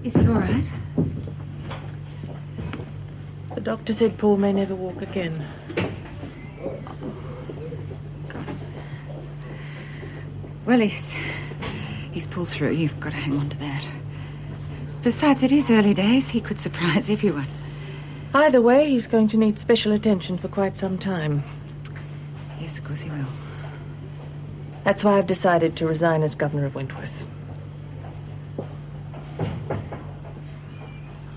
Is he all right? The doctor said Paul may never walk again. God. Well, he's pulled through. You've got to hang on to that. Besides, it is early days. He could surprise everyone. Either way, he's going to need special attention for quite some time. Yes, of course he will. That's why I've decided to resign as governor of Wentworth.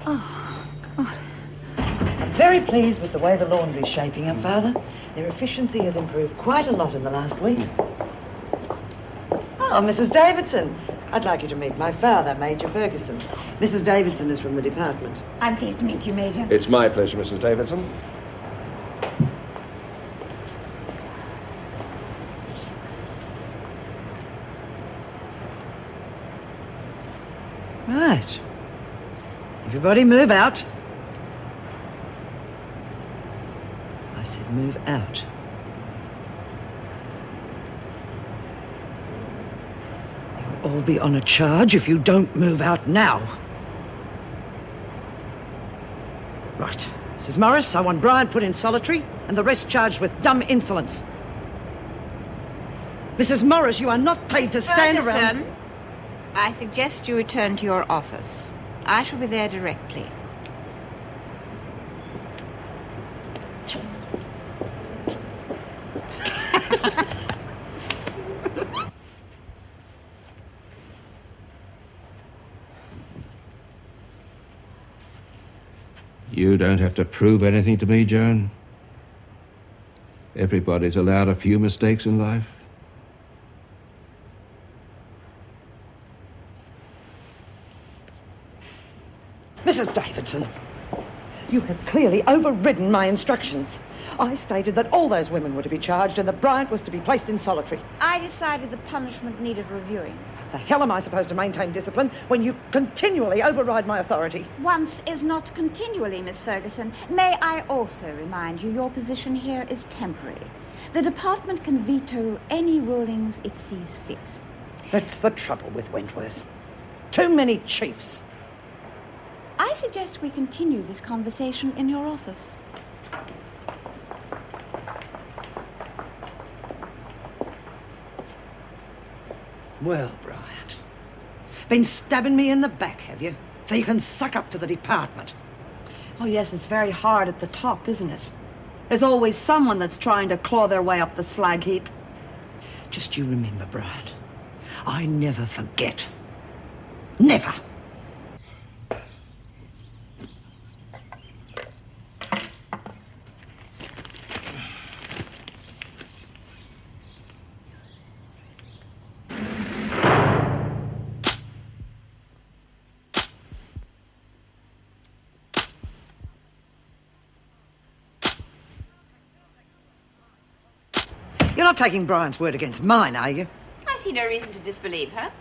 Oh, God. I'm very pleased with the way the laundry's shaping up, Father. Their efficiency has improved quite a lot in the last week. Oh, Mrs. Davidson. I'd like you to meet my father, Major Ferguson. Mrs. Davidson is from the department. I'm pleased to meet you, Major. It's my pleasure, Mrs. Davidson. Right. Everybody move out. I said move out. You'll all be on a charge if you don't move out now. Right. Mrs. Morris, I want Bryant put in solitary and the rest charged with dumb insolence. Mrs. Morris, you are not paid to stand around... I suggest you return to your office. I shall be there directly. You don't have to prove anything to me, Joan. Everybody's allowed a few mistakes in life. Mrs. Davidson, you have clearly overridden my instructions. I stated that all those women were to be charged and that Bryant was to be placed in solitary. I decided the punishment needed reviewing. The hell am I supposed to maintain discipline when you continually override my authority? Once is not continually, Miss Ferguson. May I also remind you your position here is temporary. The department can veto any rulings it sees fit. That's the trouble with Wentworth. Too many chiefs. I suggest we continue this conversation in your office. Well, Bryant, been stabbing me in the back, have you? So you can suck up to the department. Oh, yes, it's very hard at the top, isn't it? There's always someone that's trying to claw their way up the slag heap. Just you remember, Bryant, I never forget. Never. You're not taking Bryant's word against mine, are you? I see no reason to disbelieve her.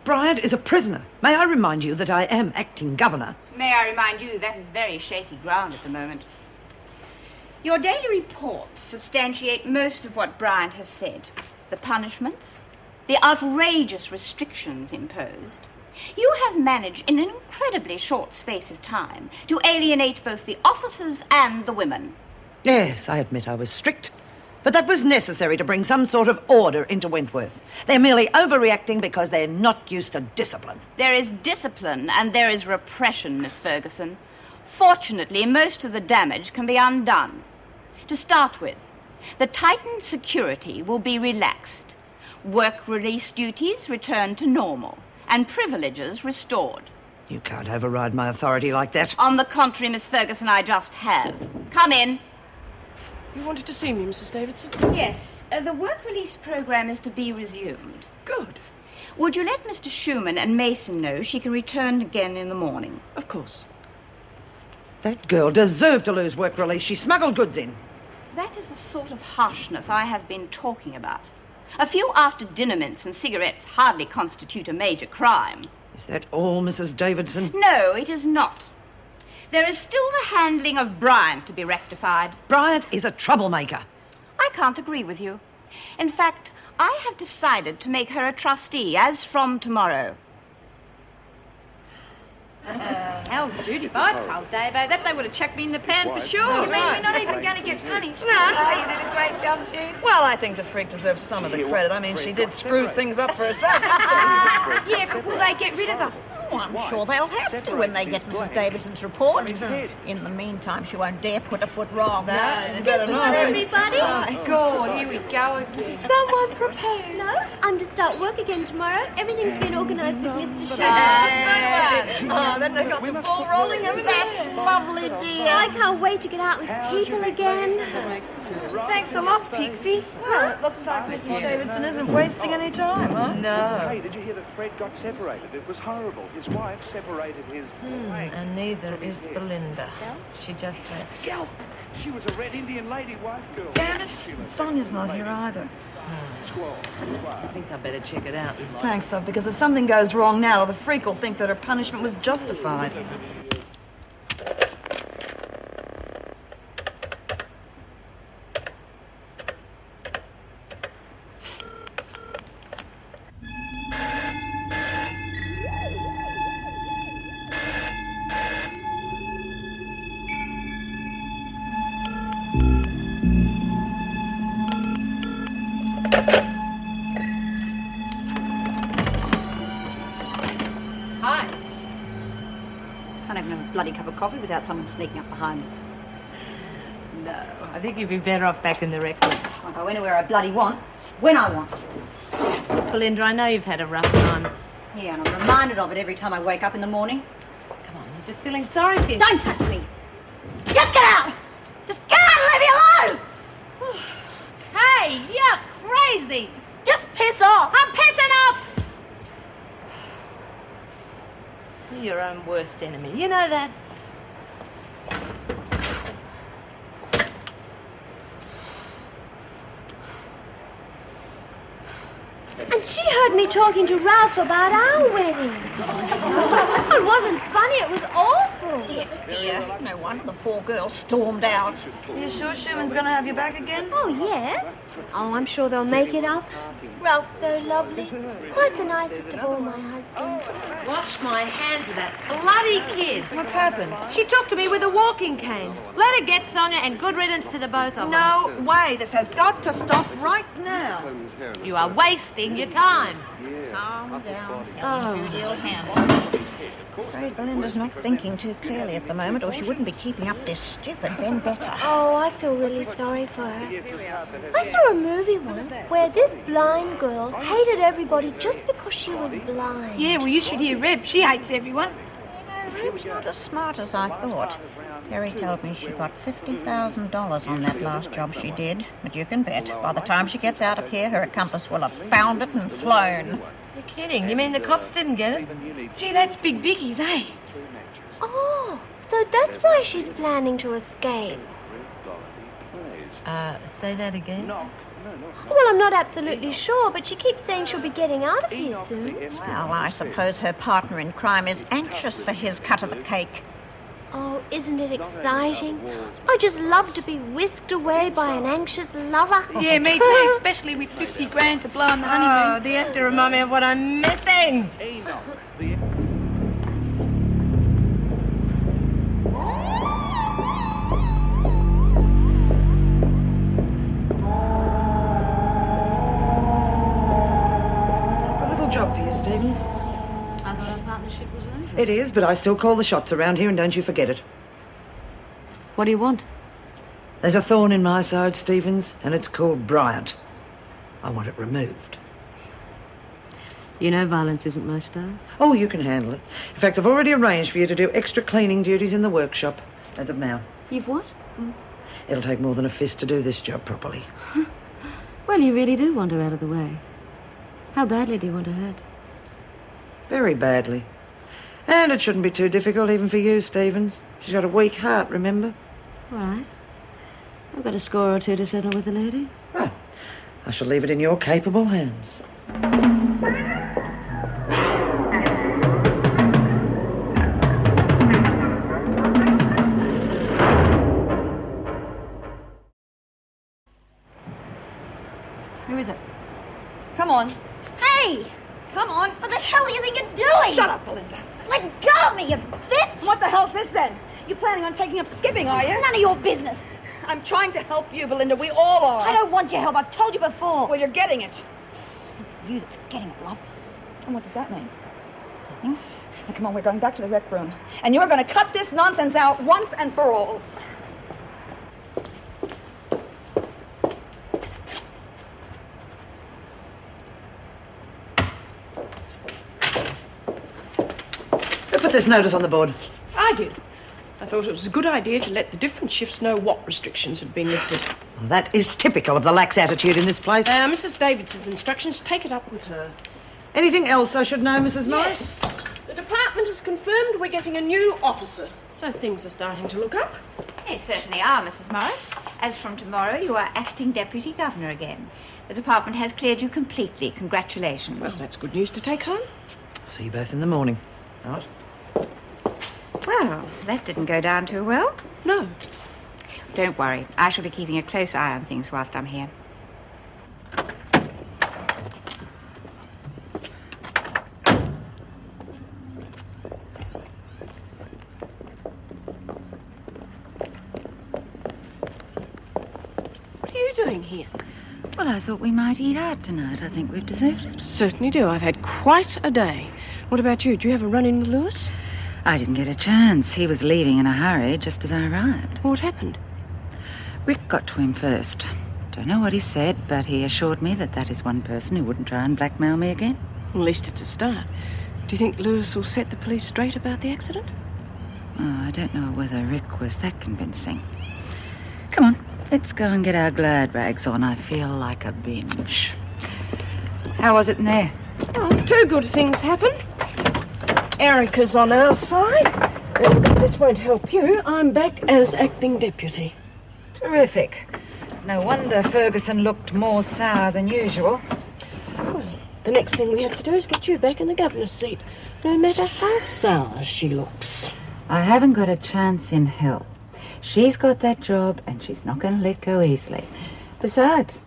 Bryant is a prisoner. May I remind you that I am acting governor? May I remind you that is very shaky ground at the moment. Your daily reports substantiate most of what Bryant has said. The punishments, the outrageous restrictions imposed. You have managed in an incredibly short space of time to alienate both the officers and the women. Yes, I admit I was strict. But that was necessary to bring some sort of order into Wentworth. They're merely overreacting because they're not used to discipline. There is discipline and there is repression, Miss Ferguson. Fortunately, most of the damage can be undone. To start with, the tightened security will be relaxed. Work release duties returned to normal and privileges restored. You can't override my authority like that. On the contrary, Miss Ferguson, I just have. Come in. You wanted to see me, Mrs. Davidson? Yes, the work release program is to be resumed. Good. Would you let Mr. Schumann and Mason know she can return again in the morning? Of course. That girl deserved to lose work release. She smuggled goods in. That is the sort of harshness I have been talking about. A few after-dinner mints and cigarettes hardly constitute a major crime. Is that all, Mrs. Davidson? No, it is not. There is still the handling of Bryant to be rectified. Bryant is a troublemaker. I can't agree with you. In fact, I have decided to make her a trustee as from tomorrow. Oh, Judy, if I'd told Davo that, they would have chucked me in the pan for sure. You mean we're not even going to get punished? No. Oh, you did a great job, Jude. Well, I think the freak deserves some of the credit. I mean, she did screw things up for herself, didn't Yeah, but will they get rid of her? Oh, I'm sure they'll have to when they get Mrs. Davidson's report. In the meantime, she won't dare put a foot wrong. No, you better not. Everybody? My God, here we go again. Someone proposed. No, I'm to start work again tomorrow. Everything's been organised with Mr. Shaw. Oh, then they got the ball rolling, haven't they? That's lovely, dear. I can't wait to get out with people again. Thanks a lot, Pixie. Well, it looks like Mrs. Davidson isn't wasting any time, huh? No. Hey, did you hear that Fred got separated? It was horrible. His wife separated his wife. And neither is Belinda. She just left. She was a Red Indian lady wife girl. Damn it. Sonia's not here either. I think I better check it out. Thanks, love, because if something goes wrong now, the freak will think that her punishment was justified. Can't even have a bloody cup of coffee without someone sneaking up behind me. No, I think you'd be better off back in the rec room. I'll go anywhere I bloody want, when I want. Belinda, I know you've had a rough time. Yeah, and I'm reminded of it every time I wake up in the morning. Come on, you're just feeling sorry for Don't touch me! Just get out! Just get out and leave me alone! Hey, you're crazy. Just piss off! I'm pissing off. You're your own worst enemy. You know that. And she heard me talking to Ralph about our wedding. It wasn't funny, it was awful. Yes, dear. No wonder the poor girl stormed out. Are you sure Schumann's going to have you back again? Oh, yes. Oh, I'm sure they'll make it up. Ralph's so lovely. Quite the nicest of all my husbands. Wash my hands of that bloody kid. What's happened? She took to me with a walking cane. Let her get Sonia, and good riddance to the both of them. No way. This has got to stop right now. You are wasting your time. Calm down. Judy will handle it. Afraid Belinda's not thinking too clearly at the moment, or she wouldn't be keeping up this stupid vendetta. Oh, I feel really sorry for her. I saw a movie once where this blind girl hated everybody just because she was blind. Yeah, well, you should hear Reb. She hates everyone. Reb's not as smart as I thought. Terry told me she got $50,000 on that last job she did, but you can bet, by the time she gets out of here, her accomplice will have found it and flown. You're kidding. You mean the cops didn't get it? Gee, that's big bickies, eh? Oh, so that's why she's planning to escape. Say that again? Well, I'm not absolutely sure, but she keeps saying she'll be getting out of here soon. Well, I suppose her partner in crime is anxious for his cut of the cake. Oh, isn't it exciting? I just love to be whisked away by an anxious lover. Yeah, me too, especially with 50 grand to blow on the honeymoon. Oh, do you have to remind me of what I'm missing? A little job for you, Stevens. I thought our partnership was over. It is, but I still call the shots around here, and don't you forget it. What do you want? There's a thorn in my side, Stevens, and it's called Bryant. I want it removed. You know violence isn't my style. Oh, you can handle it. In fact, I've already arranged for you to do extra cleaning duties in the workshop, as of now. You've what? It'll take more than a fist to do this job properly. Well, you really do want her out of the way. How badly do you want her hurt? Very badly. And it shouldn't be too difficult even for you, Stevens. She's got a weak heart, remember? All right. I've got a score or two to settle with the lady. Right. I shall leave it in your capable hands. Who is it? Come on. Hey! Come on! What the hell are you thinking of doing? Shut up, Belinda. Let go of me, you bitch! What the hell's this then? You planning on taking up skipping, are you? None of your business. I'm trying to help you, Belinda. We all are. I don't want your help. I've told you before. Well, you're getting it. You that's getting it, love. And what does that mean? Nothing. Now, come on, we're going back to the rec room. And you're going to cut this nonsense out once and for all. Who put this notice on the board? I did. I thought it was a good idea to let the different shifts know what restrictions had been lifted. That is typical of the lax attitude in this place. Mrs. Davidson's instructions, take it up with her. Anything else I should know, Mrs. Morris? Yes. The department has confirmed we're getting a new officer, so things are starting to look up. They certainly are, Mrs. Morris. As from tomorrow, you are acting deputy governor again. The department has cleared you completely. Congratulations. Well, that's good news to take home. See you both in the morning. Right? Well, that didn't go down too well. No. Don't worry. I shall be keeping a close eye on things whilst I'm here. What are you doing here? Well, I thought we might eat out tonight. I think we've deserved it. Certainly do. I've had quite a day. What about you? Do you have a run-in with Lewis? I didn't get a chance. He was leaving in a hurry just as I arrived. What happened? Rick got to him first. Don't know what he said, but he assured me that that is one person who wouldn't try and blackmail me again. Well, at least it's a start. Do you think Lewis will set the police straight about the accident? Oh, I don't know whether Rick was that convincing. Come on, let's go and get our glad rags on. I feel like a binge. How was it in there? Oh, two good things happened. Erica's on our side, and if this won't help you, I'm back as acting deputy. Terrific. No wonder Ferguson looked more sour than usual. Well, the next thing we have to do is get you back in the governor's seat, no matter how sour she looks. I haven't got a chance in hell. She's got that job, and she's not going to let go easily. Besides,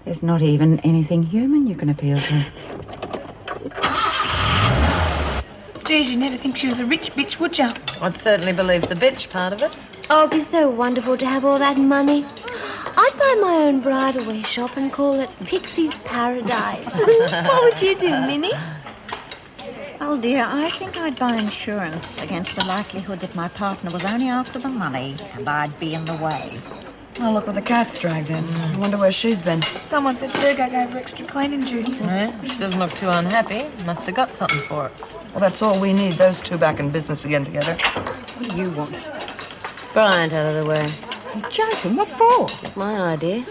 there's not even anything human you can appeal to. Geez, you'd never think she was a rich bitch, would you? I'd certainly believe the bitch part of it. Oh, it'd be so wonderful to have all that money. I'd buy my own bridal wear shop and call it Pixie's Paradise. What would you do, Minnie? Well, dear, I think I'd buy insurance against the likelihood that my partner was only after the money and I'd be in the way. Oh, look what the cat's dragged in. I wonder where she's been. Someone said Fergo gave her extra cleaning duties. Yeah, she doesn't look too unhappy. Must have got something for it. Well, that's all we need, those two back in business again together. What do you want? Bryant out of the way. You're joking. What for? My idea.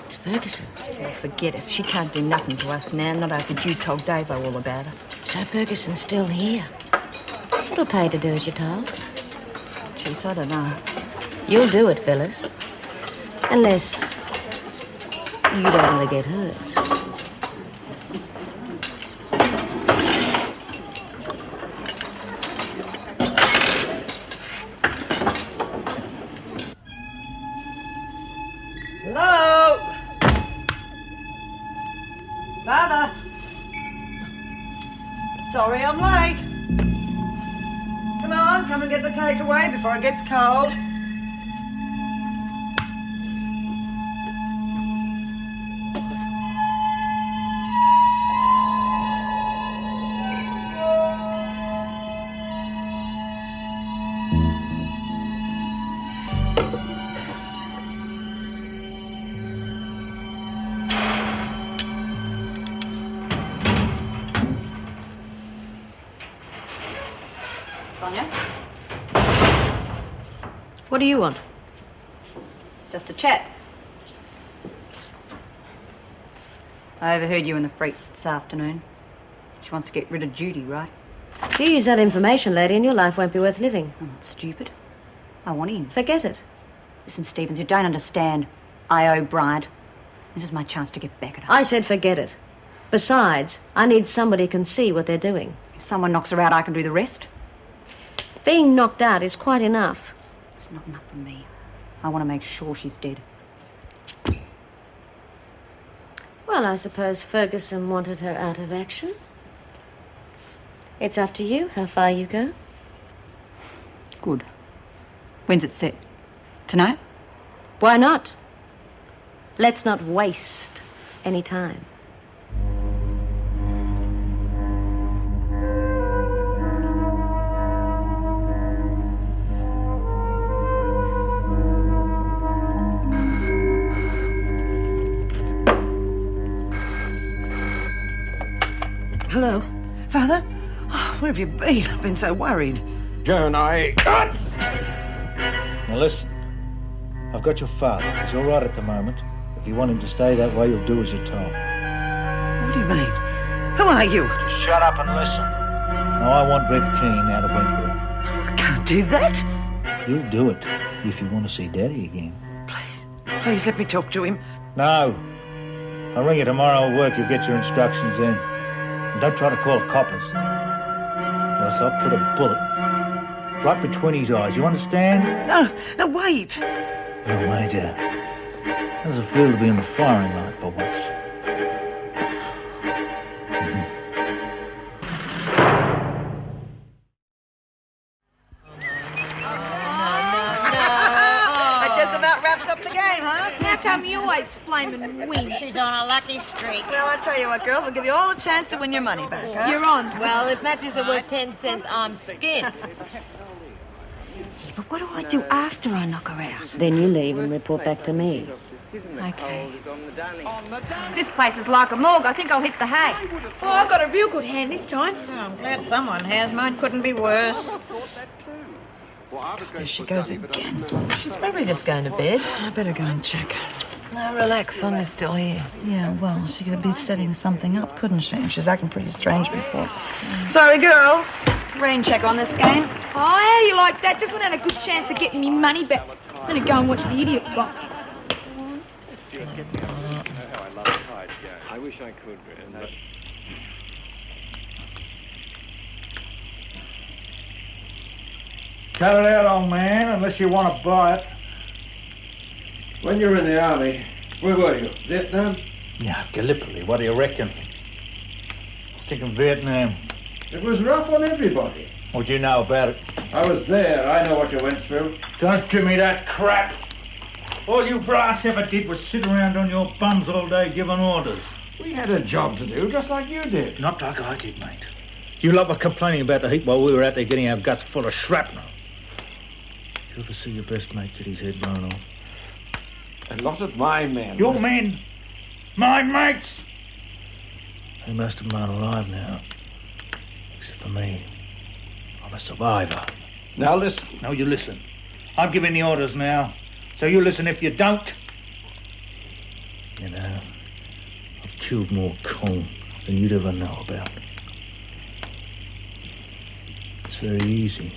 It's Ferguson's. Oh, forget it. She can't do nothing to us now, not after you told Davo all about her. So Ferguson's still here. You'll pay to do as you're told. Jeez, I don't know. You'll do it, Phyllis. Unless you don't want to get hurt. Hello? Father? Sorry I'm late. Come on, come and get the takeaway before it gets cold. Sonia? What do you want? Just a chat. I overheard you in the freight this afternoon. She wants to get rid of Judy, right? You use that information, lady, and your life won't be worth living. I'm not stupid. I want in. Forget it. Listen, Stevens, you don't understand. I owe Bryant. This is my chance to get back at her. I said forget it. Besides, I need somebody who can see what they're doing. If someone knocks her out, I can do the rest. Being knocked out is quite enough. It's not enough for me. I want to make sure she's dead. Well, I suppose Ferguson wanted her out of action. It's up to you how far you go. Good. When's it set? Tonight? Why not? Let's not waste any time. Hello? Father? Oh, where have you been? I've been so worried. Joan, Now listen, I've got your father. He's all right at the moment. If you want him to stay that way, you'll do as you're told. What do you mean? Who are you? Just shut up and listen. Now, I want Red Kean out of Wentworth. I can't do that. You'll do it if you want to see Daddy again. Please let me talk to him. No. I'll ring you tomorrow at work. You'll get your instructions then. And don't try to call the coppers. Else I'll put a bullet right between his eyes. You understand? No, wait. Oh, Major. How does it feel to be in the firing line for once? That just about wraps up the game, huh? How come you always flaming win? She's on a lucky streak. Well, I tell you what, girls, I'll give you all a chance to win your money back, huh? You're on. Well, if matches are worth 10 cents, I'm skint. But what do I do after I knock her out? Then you leave and report back to me. Okay. This place is like a morgue. I think I'll hit the hay. Oh, I've got a real good hand this time. Oh, I'm glad someone has. Mine couldn't be worse. There she goes again. She's probably just going to bed. I better go and check. No, relax, Sonia's still here. Yeah, well, she could be setting something up, couldn't she? She's acting pretty strange before. Sorry, girls. Rain check on this game. Oh, how do you like that? Just when I had a good chance of getting me money back. I'm going to go and watch the idiot box. I wish I could. Cut it out, old man, unless you want to buy it. when you were in the army, where were you? Vietnam? Yeah, Gallipoli, what do you reckon? Stick in Vietnam. It was rough on everybody. What'd you know about it? I was there. I know what you went through. Don't give me that crap. All you brass ever did was sit around on your bums all day giving orders. We had a job to do, just like you did. Not like I did, mate. You lot were complaining about the heat while we were out there getting our guts full of shrapnel. Did you ever see your best mate get his head blown off? A lot of my men. Your men? My mates? They most of them aren't alive now. Except for me. I'm a survivor. Now listen. No, you listen. I'm giving the orders now. So you listen if you don't. You know, I've killed more corn than you'd ever know about. It's very easy.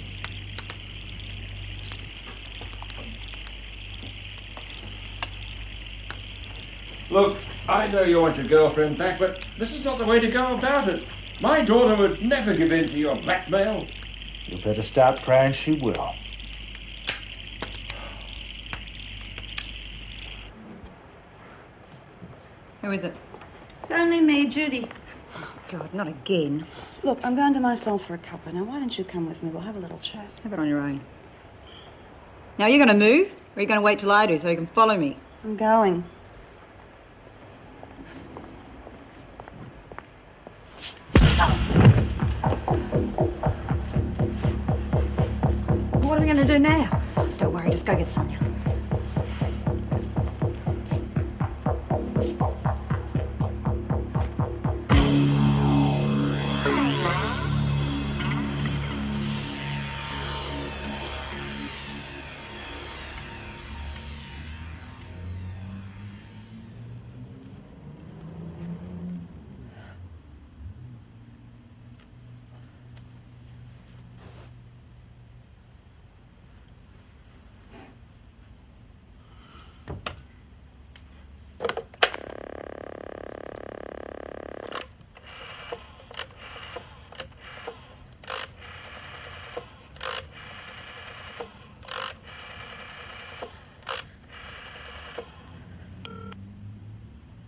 Look, I know you want your girlfriend back, but this is not the way to go about it. My daughter would never give in to your blackmail. You better start praying she will. Who is it? It's only me, Judy. Oh, God, not again. Look, I'm going to myself for a cuppa. Now, why don't you come with me? We'll have a little chat. Have it on your own. Now, are you going to move, or are you going to wait till I do so you can follow me? I'm going. What are we going to do now? Don't worry, just go get Sonia.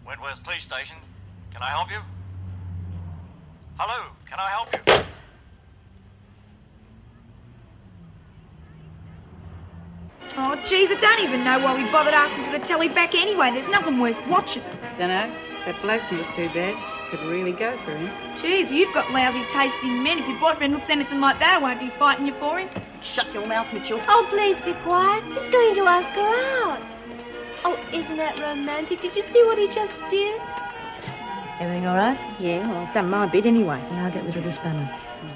Wentworth Police Station. Can I help you? Hello, can I help you? geez, I don't even know why we bothered asking for the telly back anyway. There's nothing worth watching. Dunno. That bloke's not too bad. Could really go for him. Geez, you've got lousy taste in men. If your boyfriend looks anything like that, I won't be fighting you for him. Shut your mouth, Mitchell. Oh, please be quiet. He's going to ask her out. Oh, isn't that romantic? Did you see what he just did? Everything all right? Yeah, well, I've done my bit anyway. Yeah, I'll get rid of this banner.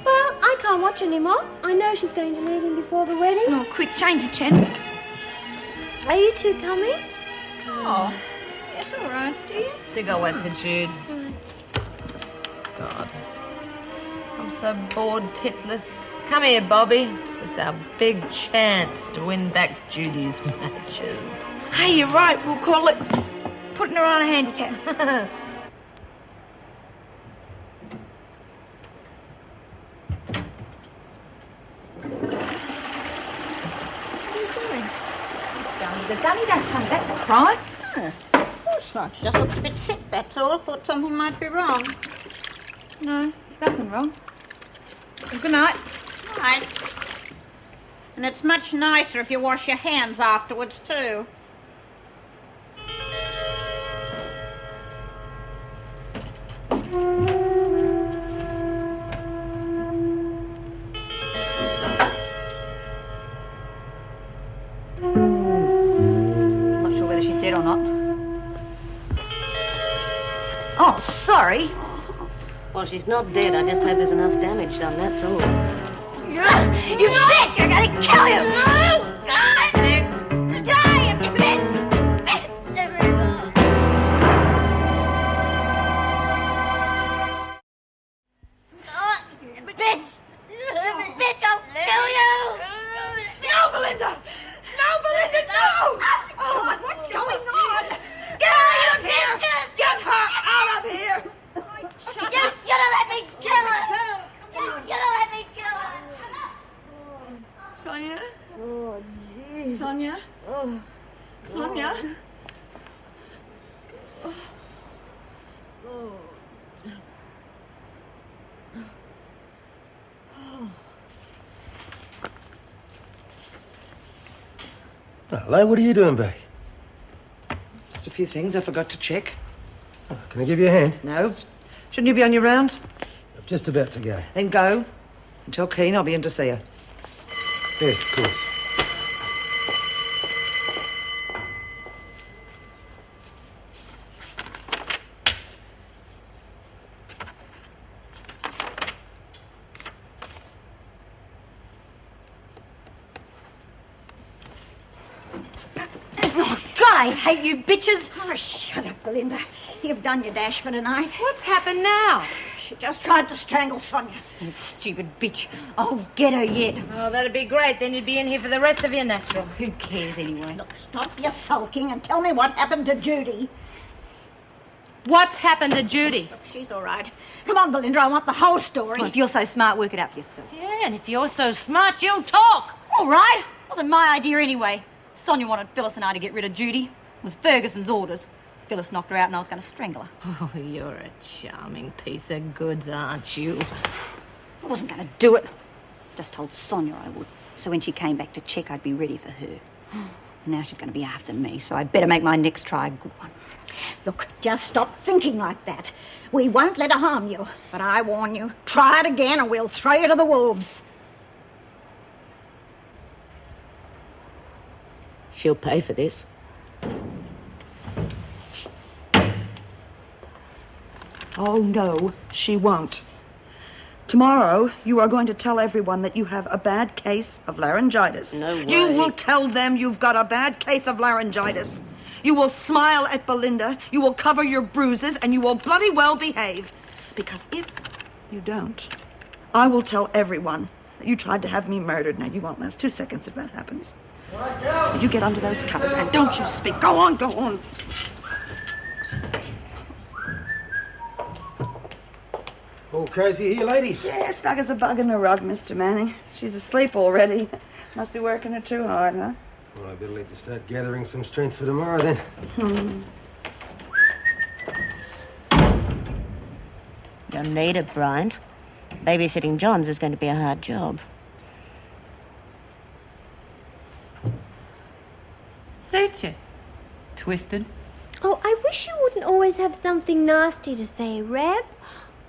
Well, I can't watch anymore. I know she's going to leave him before the wedding. Oh, quick, change the channel. Are you two coming? Oh, yes, all right. Do you? I think I'll wait for Jude. God. I'm so bored, titless. Come here, Bobbie. It's our big chance to win back Judy's matches. Hey, you're right. We'll call it putting her on a handicap. The dummy, don't tell me that's a crime. No, of course not. She just looked a bit sick, that's all. I thought something might be wrong. No, there's nothing wrong. Well, good night. Right. And it's much nicer if you wash your hands afterwards, too. Not sure whether she's dead or not. Oh, sorry. Well, she's not dead. I just hope there's enough damage done, that's all. You bitch! You're gonna kill you! No! Die, you bitch! Bitch! Bitch, I'll kill you! No, Belinda! No, Belinda, no! Oh, what's going on? Get out of here! Get her out of here! You should have let me kill her! You should have let me kill her! Sonia? Oh, jeez. Sonia? Oh. Sonia? Oh. Oh. Hello, what are you doing back? Just a few things I forgot to check. Oh, can I give you a hand? No. Shouldn't you be on your rounds? I'm just about to go. Then go. And tell Kean I'll be in to see her. Yes, of course. I hate you bitches. Oh, shut up, Belinda. You've done your dash for tonight. What's happened now? She just tried to strangle Sonia. You stupid bitch. I'll get her yet. Oh, that'd be great. Then you'd be in here for the rest of your natural. Who cares anyway? Look, stop your sulking and tell me what happened to Judy. What's happened to Judy? Look, she's all right. Come on, Belinda, I want the whole story. Well, if you're so smart, work it out for yourself. Yeah, and if you're so smart, you'll talk. All right. Wasn't my idea anyway. Sonia wanted Phyllis and I to get rid of Judy. It was Ferguson's orders. Phyllis knocked her out and I was going to strangle her. Oh, you're a charming piece of goods, aren't you? I wasn't going to do it. Just told Sonia I would. So when she came back to check, I'd be ready for her. Now she's going to be after me, so I'd better make my next try a good one. Look, just stop thinking like that. We won't let her harm you. But I warn you, try it again and we'll throw you to the wolves. She'll pay for this. Oh, no, she won't. Tomorrow, you are going to tell everyone that you have a bad case of laryngitis. No way. You will tell them you've got a bad case of laryngitis. You will smile at Belinda, you will cover your bruises, and you will bloody well behave. Because if you don't, I will tell everyone that you tried to have me murdered. Now, you won't last 2 seconds if that happens. You get under those covers and don't you speak. Go on, go on. All cosy here, ladies? Yeah, stuck as a bug in a rug, Mr. Manning. She's asleep already. Must be working her too hard, huh? Well, I better let you start gathering some strength for tomorrow, then. You'll need it, Bryant. Babysitting Johns is going to be a hard job. Well, I better let you start gathering some strength for tomorrow, then. You'll need it, Bryant. Babysitting Johns is going to be a hard job. Well, I better let you start gathering some strength for tomorrow, then. You'll need it, Bryant. Babysitting Johns is going to be a hard job. Suit you. Twisted. Oh, I wish you wouldn't always have something nasty to say, Reb.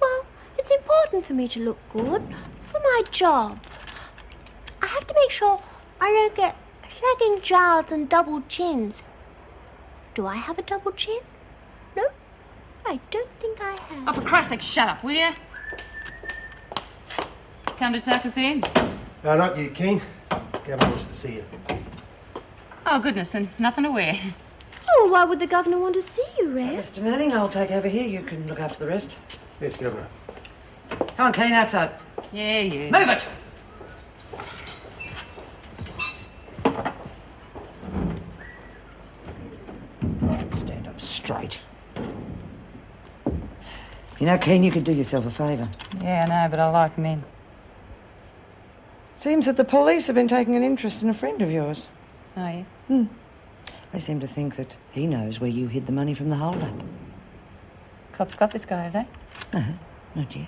Well, it's important for me to look good for my job. I have to make sure I don't get sagging jowls and double chins. Do I have a double chin? No, I don't think I have. Oh, for Christ's sake, shut up, will you? Come to tuck us in? No, not you, Kean. Governor wants to see you. Oh, goodness, and nothing to wear. Oh, why would the governor want to see you, Reb? Mr. Manning, I'll take over here. You can look after the rest. Yes, Governor. Come on, Kean, outside. Yeah, you. Move it! Stand up straight. You know, Kean, you could do yourself a favour. Yeah, I know, but I like men. Seems that the police have been taking an interest in a friend of yours. Oh, yeah? They seem to think that he knows where you hid the money from the hold-up. Cops got this guy, have they? No, not yet.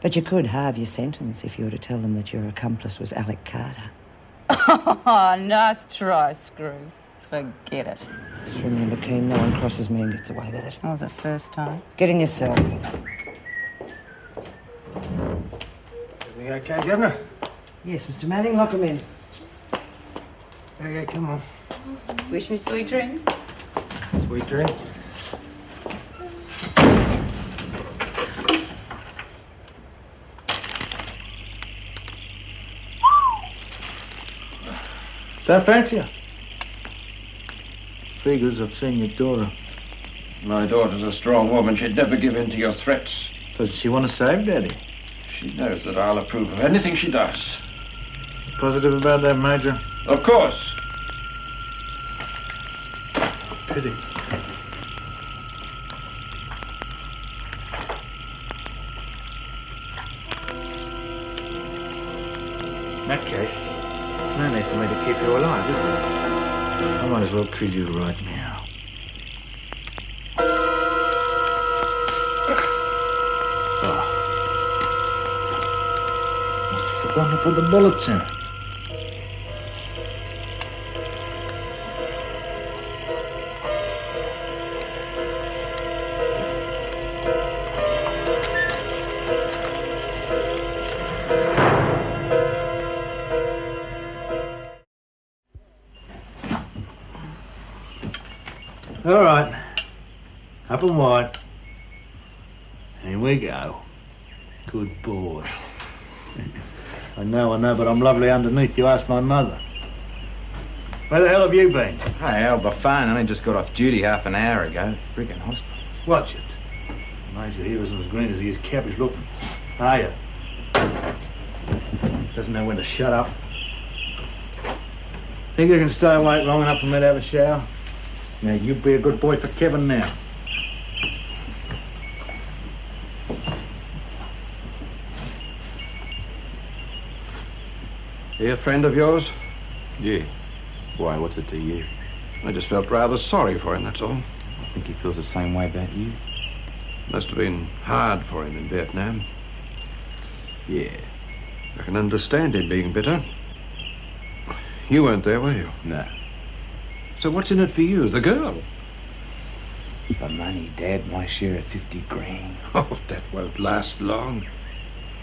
But you could halve your sentence if you were to tell them that your accomplice was Alec Carter. Oh, nice try, Screw. Forget it. Just remember, Kean, no one crosses me and gets away with it. That was the first time. Get in yourself. Everything okay, Governor? Yes, Mr. Manning, lock him in. Okay, come on. Wish me sweet dreams. Sweet dreams. Don't fancy her? Figures I've seen your daughter. My daughter's a strong woman. She'd never give in to your threats. Doesn't she want to save Daddy? She knows that I'll approve of anything she does. Positive about that, Major? Of course. Pity. In that case, there's no need for me to keep you alive, is there? I might as well kill you right now. Oh. Must have forgotten to put the bullets in. All right. Up and wide. Here we go. Good boy. I know, but I'm lovely underneath. You ask my mother. Where the hell have you been? I held the phone. I only just got off duty half an hour ago. Friggin' hospital. Watch it. Major here isn't as green as he is cabbage looking. Are you? Doesn't know when to shut up. Think you can stay awake long enough for me to have a shower? Now, you be a good boy for Kevin now. He a friend of yours? Yeah. Why, what's it to you? I just felt rather sorry for him, that's all. I think he feels the same way about you. Must have been hard for him in Vietnam. Yeah. I can understand him being bitter. You weren't there, were you? No. So what's in it for you, the girl? The money, Dad. My share of 50 grand. Oh, that won't last long.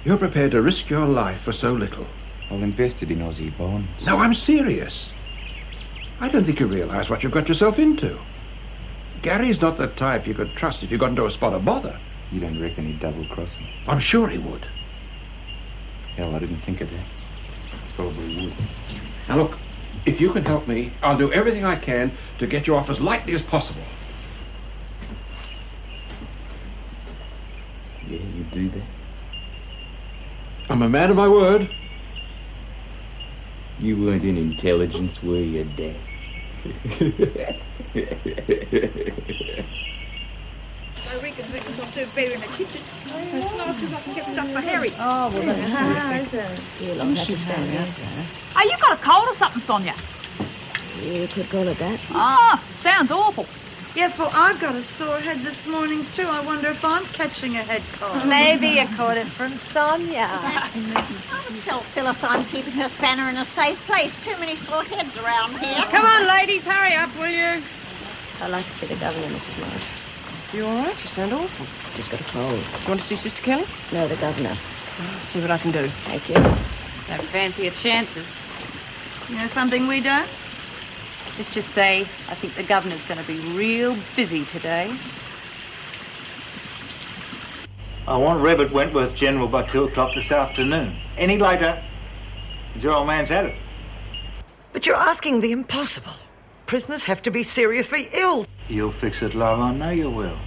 You're prepared to risk your life for so little. I've invested in Aussie bonds. No, I'm serious. I don't think you realize what you've got yourself into. Gary's not the type you could trust if you got into a spot of bother. You don't reckon he'd double-cross me? I'm sure he would. Hell, I didn't think of that. Probably would. Now look, if you can help me, I'll do everything I can to get you off as lightly as possible. Yeah, you do that? I'm a man of my word. You weren't in intelligence, were you, Dad? I reckon we can not do better in the kitchen. It's not because I can get stuff for Harry. Oh, well, that's Oh, you got a cold or something, Sonia? You could call it that. Ah, sounds awful. Yes, well, I've got a sore head this morning, too. I wonder if I'm catching a head cold. Maybe you caught it from Sonia. I must tell Phyllis I'm keeping her spanner in a safe place. Too many sore heads around here. Come on, ladies, hurry up, will you? I'd like to see the governor, Mrs. Morris. You all right? You sound awful. Just got a cold. Do you want to see Sister Kelly? No, the governor. See what I can do. Thank you. Don't fancy your chances. You know something we don't? Let's just say, I think the governor's going to be real busy today. I want Reb at Wentworth General by 2 o'clock this afternoon. Any later, your old man's at it. But you're asking the impossible. Prisoners have to be seriously ill. You'll fix it, love. I know you will.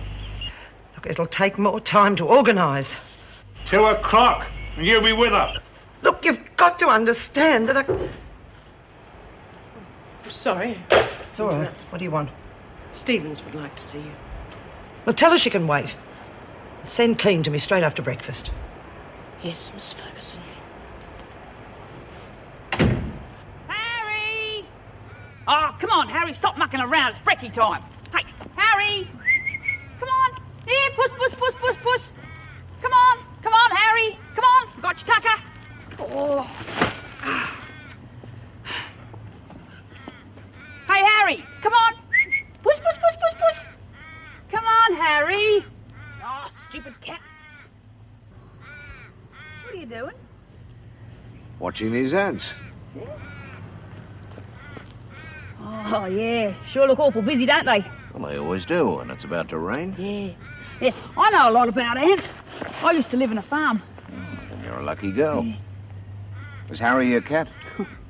Look, it'll take more time to organise. 2 o'clock, and you'll be with her. Look, you've got to understand that Sorry. It's all right. What do you want? Stevens would like to see you. Well, tell her she can wait. Send Kean to me straight after breakfast. Yes, Miss Ferguson. Harry! Oh, come on, Harry, stop mucking around. It's brekkie time. Hey, Harry! Come on. Here, puss, puss, puss, puss, puss. Come on, Harry. Come on. Got your tucker. Oh. Hey, Harry, come on. Puss, puss, puss, puss, puss. Come on, Harry. Oh, stupid cat. What are you doing? Watching these ads. Oh, yeah. Sure look awful busy, don't they? Well, they always do when it's about to rain. Yeah. Yeah, I know a lot about ants. I used to live in a farm. Then you're a lucky girl. Yeah. Is Harry your cat?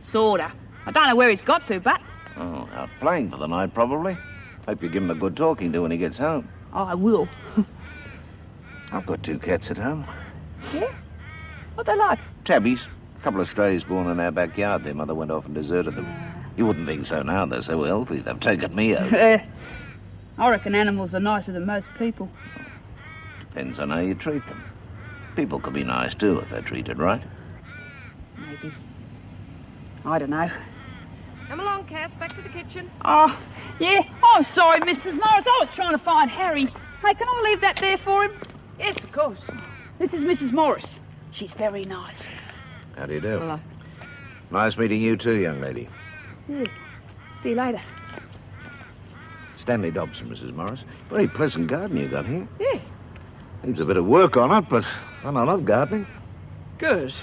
Sorta. I don't know where he's got to, but... Oh, out playing for the night, probably. Hope you give him a good talking to when he gets home. Oh, I will. I've got 2 cats at home. Yeah? What they like? Tabbies. A couple of strays born in our backyard. Their mother went off and deserted them. You wouldn't think so now. They're so healthy. They've taken me over. I reckon animals are nicer than most people. Depends on how you treat them. People could be nice, too, if they're treated right. Maybe. I don't know. Come along, Cass, back to the kitchen. Oh, yeah. I'm sorry, Mrs. Morris. I was trying to find Harry. Hey, can I leave that there for him? Yes, of course. This is Mrs. Morris. She's very nice. How do you do? Hello. Nice meeting you, too, young lady. Yeah. See you later. Stanley Dobson, Mrs. Morris. Very pleasant garden you got here. Yes. Needs a bit of work on it, but I love gardening. Good.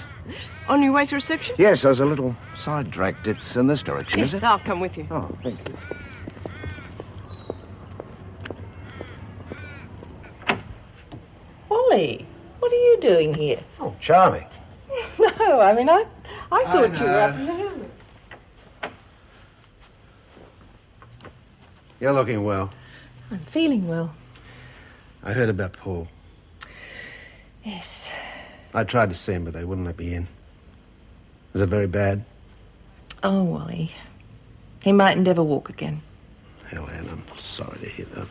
On your way to reception? Yes, I was a little sidetracked. It's in this direction, is Yes, it? I'll come with you. Oh, thank you. Wally, what are you doing here? Oh, charming. No, I mean, I thought you were up in the helmet. You're looking well. I'm feeling well. I heard about Paul. Yes. I tried to see him, but they wouldn't let me in. Is it very bad? Oh, Wally. He mightn't ever walk again. Helen, I'm sorry to hear that.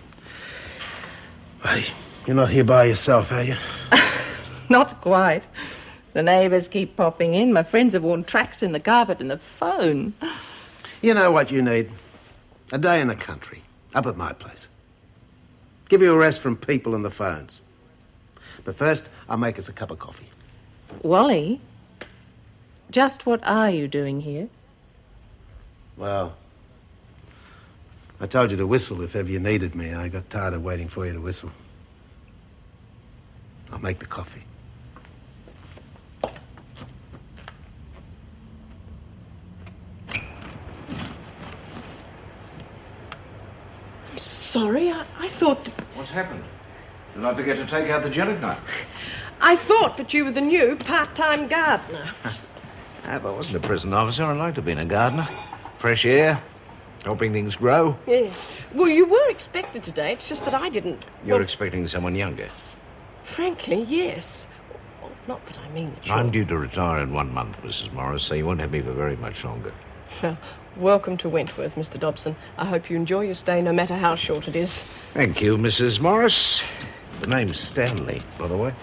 Hey, you're not here by yourself, are you? Not quite. The neighbours keep popping in. My friends have worn tracks in the carpet and the phone. You know what you need? A day in the country, up at my place. Give you a rest from people and the phones. But first, I'll make us a cup of coffee. Wally, just what are you doing here? Well, I told you to whistle if ever you needed me. I got tired of waiting for you to whistle. I'll make the coffee. I'm sorry, I thought that... What's happened? Did I forget to take out the gelatin? I thought that you were the new part-time gardener. If I wasn't a prison officer, I'd like to have been a gardener. Fresh air, helping things grow. Yes. Well, you were expected today. It's just that I didn't... You're expecting someone younger. Frankly, yes. Well, not that I mean that you're... I'm due to retire in 1 month, Mrs. Morris, so you won't have me for very much longer. Well, welcome to Wentworth, Mr. Dobson. I hope you enjoy your stay, no matter how short it is. Thank you, Mrs. Morris. The name's Stanley, by the way.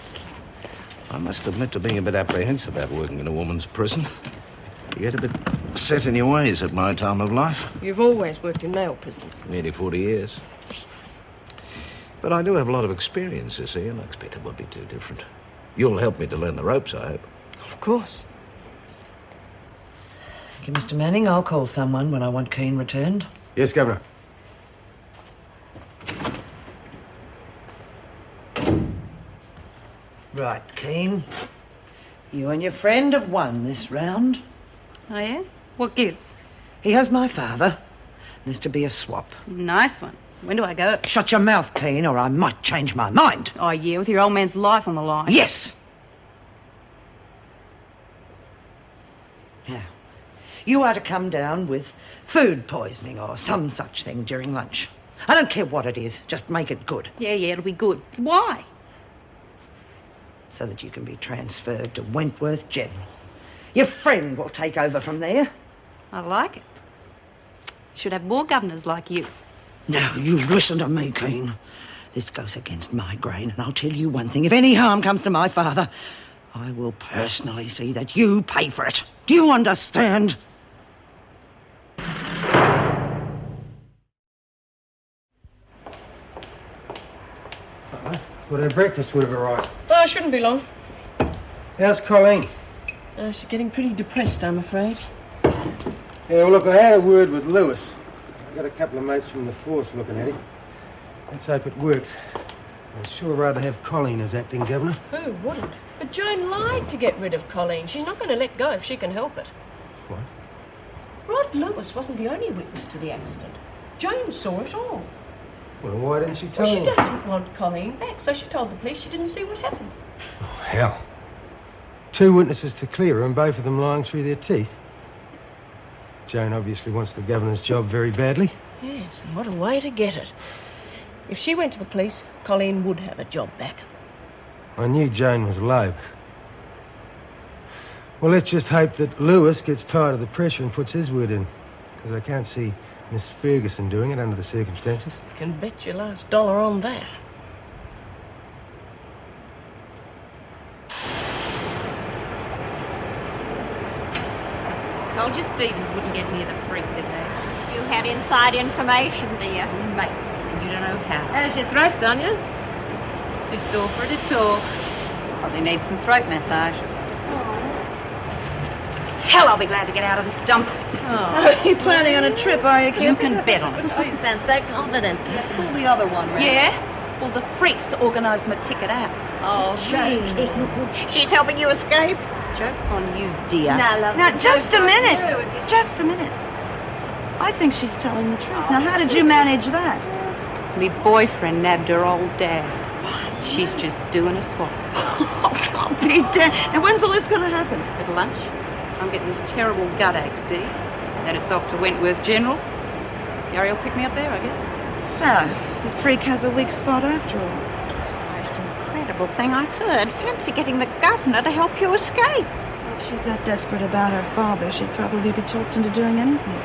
I must admit to being a bit apprehensive about working in a woman's prison. You get a bit set in your ways at my time of life. You've always worked in male prisons. Nearly 40 years. But I do have a lot of experience, you see, and I expect it won't be too different. You'll help me to learn the ropes, I hope. Of course. Thank you, Mr. Manning. I'll call someone when I want Kean returned. Yes, Governor. Right, Kean. You and your friend have won this round. Oh, yeah? What gives? He has my father. There's to be a swap. Nice one. When do I go? Shut your mouth, Kean, or I might change my mind. Oh, yeah, with your old man's life on the line. Yes. Yeah. You are to come down with food poisoning or some such thing during lunch. I don't care what it is, just make it good. Yeah, it'll be good. Why? So that you can be transferred to Wentworth General. Your friend will take over from there. I like it. Should have more governors like you. Now, you listen to me, Kean. This goes against my grain, and I'll tell you one thing. If any harm comes to my father, I will personally see that you pay for it. Do you understand? Well, their breakfast would have arrived. Oh, it shouldn't be long. How's Colleen? She's getting pretty depressed, I'm afraid. Yeah, well, look, I had a word with Lewis. I've got a couple of mates from the force looking at him. Let's hope it works. I'd sure rather have Colleen as acting governor. Who wouldn't? But Joan lied to get rid of Colleen. She's not going to let go if she can help it. What? Rod Lewis wasn't the only witness to the accident. Joan saw it all. Well, why didn't she tell Well, she him? doesn't want Colleen back, so she told the police she didn't see what happened. Oh, hell. 2 witnesses to clear her and both of them lying through their teeth. Joan obviously wants the governor's job very badly. Yes, and what a way to get it. If she went to the police, Colleen would have a job back. I knew Joan was low. Well, let's just hope that Lewis gets tired of the pressure and puts his word in. Because I can't see Miss Ferguson doing it under the circumstances. You can bet your last dollar on that. Told you Stevens wouldn't get near the freak today. You had inside information, dear. Oh, mate, and you don't know how. How's your throat, Sonia? Too sore for her to talk. Probably needs some throat massage. Hell, I'll be glad to get out of this dump. Are you planning on a trip, are you, Kim? You can bet on it. Oh, you sound so confident. Pull the other one, right? Yeah? Well, the freaks organised my ticket out. Oh, She's helping you escape. Joke's on you, dear. Now, just a minute. Just a minute. I think she's telling the truth. Now, how did you manage that? Me boyfriend nabbed her old dad. She's just doing a swap. Oh, can't be dead. Now, when's all this going to happen? At lunch, I'm getting this terrible gut ache, see? Then it's off to Wentworth General. Gary will pick me up there, I guess. So, the freak has a weak spot after all. It's the most incredible thing I've heard. Fancy getting the governor to help you escape. If she's that desperate about her father, she'd probably be talked into doing anything.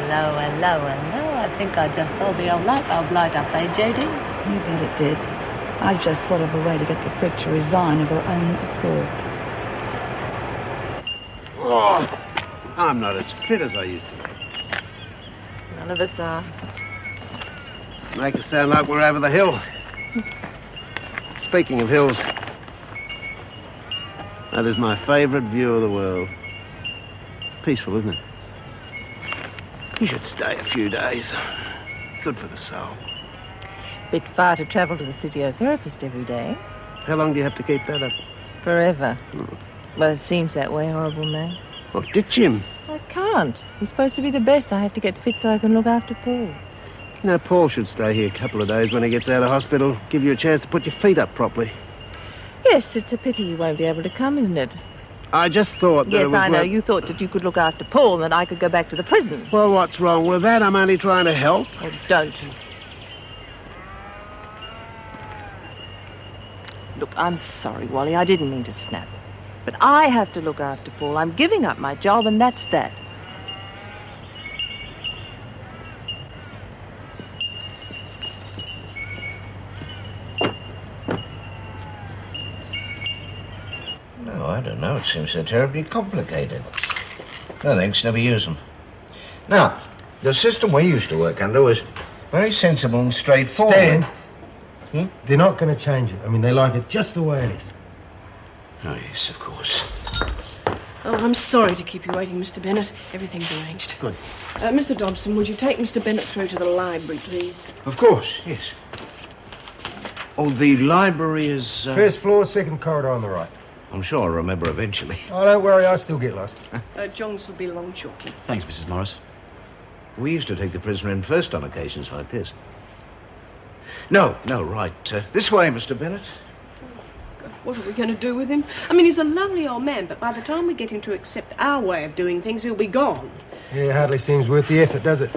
Hello. I think I just saw the old light bulb light up, eh, Judy? You bet it did. I've just thought of a way to get the freak to resign of her own accord. Oh, I'm not as fit as I used to be. None of us are. Make us sound like we're over the hill. Speaking of hills, that is my favourite view of the world. Peaceful, isn't it? You should stay a few days. Good for the soul. Bit far to travel to the physiotherapist every day. How long do you have to keep that up? Forever. Well, it seems that way, horrible man. Well, ditch him. I can't. He's supposed to be the best. I have to get fit so I can look after Paul. You know, Paul should stay here a couple of days when he gets out of hospital. Give you a chance to put your feet up properly. Yes, it's a pity you won't be able to come, isn't it? I just thought that Yes, it was I know. worth- You thought that you could look after Paul and that I could go back to the prison. Well, what's wrong with that? I'm only trying to help. Oh, don't. Look, I'm sorry, Wally. I didn't mean to snap. But I have to look after Paul. I'm giving up my job, and that's that. No, I don't know. It seems so terribly complicated. No thanks, never use them. Now, the system we used to work under was Very sensible and straightforward. Stan, they're not going to change it. I mean, they like it just the way it is. Oh, yes, of course. Oh, I'm sorry to keep you waiting, Mr. Bennett. Everything's arranged. Good. Mr. Dobson, would you take Mr. Bennett through to the library, please? Of course, yes. Oh, the library is... First floor, second corridor on the right. I'm sure I'll remember eventually. Oh, don't worry, I still get lost. John's will be along shortly. Thanks, Mrs. Morris. We used to take the prisoner in first on occasions like this. No, right. This way, Mr. Bennett. What are we going to do with him? I mean, he's a lovely old man, but by the time we get him to accept our way of doing things, he'll be gone. Yeah, hardly seems worth the effort, does it?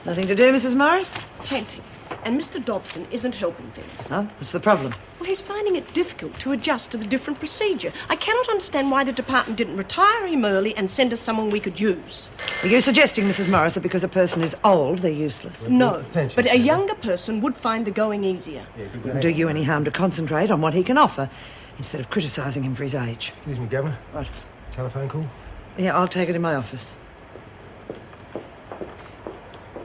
Nothing to do, Mrs. Morris? Plenty. And Mr. Dobson isn't helping things. Oh, what's the problem? Well, he's finding it difficult to adjust to the different procedure. I cannot understand why the department didn't retire him early and send us someone we could use. Are you suggesting, Mrs. Morris, that because a person is old, they're useless? No, but a younger person would find the going easier. It wouldn't do you any harm to concentrate on what he can offer, instead of criticising him for his age. Excuse me, Governor. What? Telephone call? Yeah, I'll take it in my office.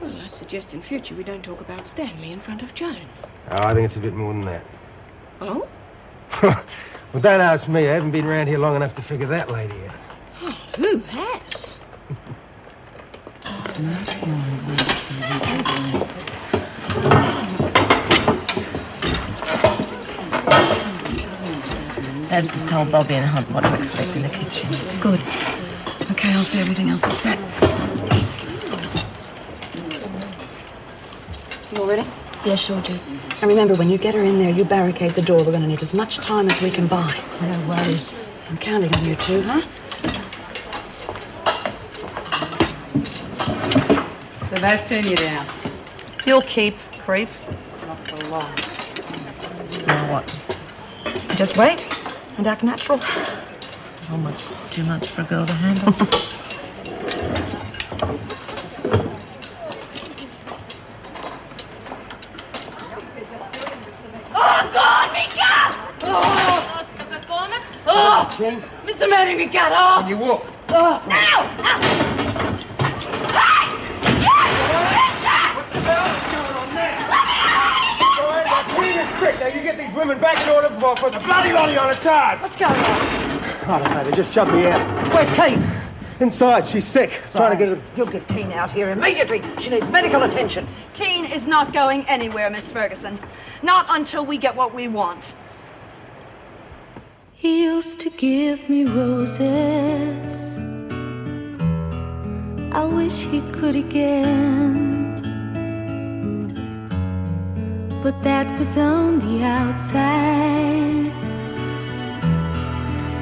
Well, I suggest in future we don't talk about Stanley in front of Joan. Oh, I think it's a bit more than that. Oh? Well, don't ask me. I haven't been around here long enough to figure that lady out. Oh, who has? Babs has told Bobbie and Hunt what to expect in the kitchen. Good. Okay, I'll see everything else is set. You all ready? Yeah, sure, Judy. And remember, when you get her in there, you barricade the door. We're going to need as much time as we can buy. No worries. I'm counting on you two, huh? So both turn you down. You'll keep, creep. Not for long. Now what? Just wait and act natural. How much? Too much for a girl to handle? Oh, God, me gut! Oh, Oscar performance. Oh, Mr. Manning, me gut. Oh. Can you walk? Oh. Ow! Now you get these women back in order before I put the bloody lolly on a charge. What's going on? I don't know, they just shoved me out. Where's Kean? Inside, she's sick. Trying to get her... You'll get Kean out here immediately. She needs medical attention. Kean is not going anywhere, Miss Ferguson. Not until we get what we want. He used to give me roses. I wish he could again. But that was on the outside,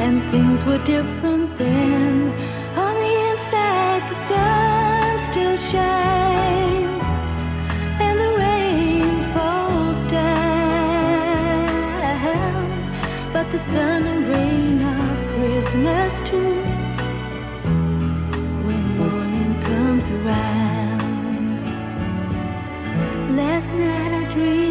and things were different then. On the inside, the sun still shines, and the rain falls down. But the sun and rain are prisoners too, when morning comes around. Last night I dreamed